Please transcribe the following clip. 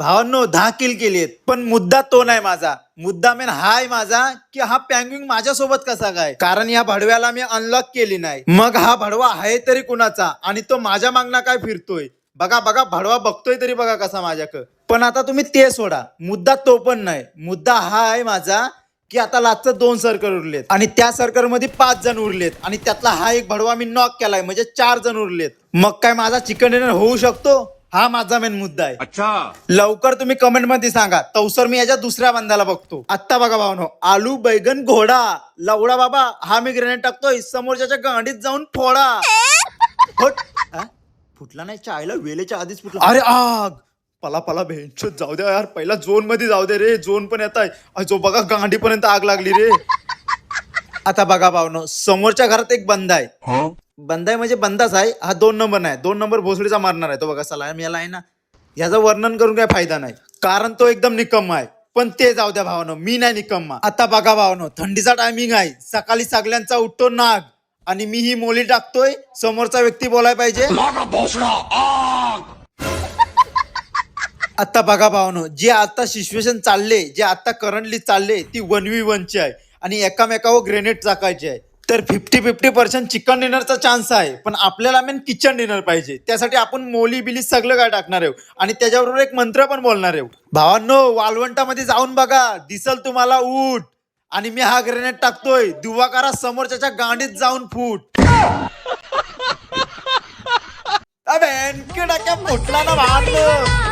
भावांनो 10 किल केलीत, पण मुद्दा तो नाही माझा. मुद्दा मेन हाय माझा की हा पॅंग्विन माझ्यासोबत कसा काय, कारण या भडव्याला मी अनलॉक केली नाही. मग हा भडवा आहे तरी कुणाचा आणि तो माझ्या मागणा काय फिरतोय. बघा बघा भडवा बघतोय तरी बघा कसा माझ्याकडं. पण आता तुम्ही ते सोडा, मुद्दा तो पण नाही. मुद्दा हा आहे माझा की आता लास्टचं 2 सर्कल उरलेत आणि त्या सर्कल मध्ये 5 जण उरलेत आणि त्यातला हा एक भडवा मी नॉक केलाय, म्हणजे 4 जण उरलेत. मग काय माझा चिकन डिनर होऊ शकतो? हा माझा मेन मुद्दा आहे. अच्छा, लवकर तुम्ही कमेंट मध्ये सांगा, तवसर मी याच्या दुसऱ्या बंदाला बघतो. आत्ता बघा भावनो, आलू बैगन घोडा लवडा बाबा, हा मी ग्रेनेड टाकतोय, समोरच्या गांडीत जाऊन फोडा. फुट. हा? फुटला नाही, चायला वेळेच्या आधीच फुटला. अरे आग, पला पला भेंचोद, जाऊ द्या यार, पहिला झोन मध्ये जाऊ दे रे, झोन पण येत आहे. जो बघा गांडी पर्यंत आग लागली रे. आता बघा भावनो, समोरच्या घरात एक बंदा आहे. बंदा आहे म्हणजे बंदाच आहे हा. 2 नंबर नाही, 2 नंबर भोसडीचा मारणार आहे तो. बघा सलाम याला आहे ना, याचं वर्णन करून काय फायदा नाही, कारण तो एकदम निकम्मा आहे. पण ते जाऊ द्या भावनो, मी नाही निकम्मा. आता बघा भावनो, थंडीचा टायमिंग आहे, सकाळी सगळ्यांचा उठतो नाग आणि मी ही मोली टाकतोय. समोरचा व्यक्ती बोलाय पाहिजे. आता बघा भावनो, जे आता सिच्युएशन चालले, जे आता करंटली चालले, ती 1v1 ची आहे आणि एकामेकावर ग्रेनेड टाकायचे आहे. तर 50-50% चिकन डिनरचा चान्स आहे, पण आपल्याला मेन किचन डिनर पाहिजे. त्यासाठी आपण मोली बिली सगळं काय टाकणार आहे आणि त्याच्याबरोबर एक मंत्र पण बोलणार आहे. भावांनो, वाळवंटामध्ये जाऊन बघा, दिसल तुम्हाला ऊट. आणि मी हा ग्रेनेड टाकतोय, दुवा करा, समोरच्या गांडीत जाऊन फूट. अबे फुटला ना भावांनो.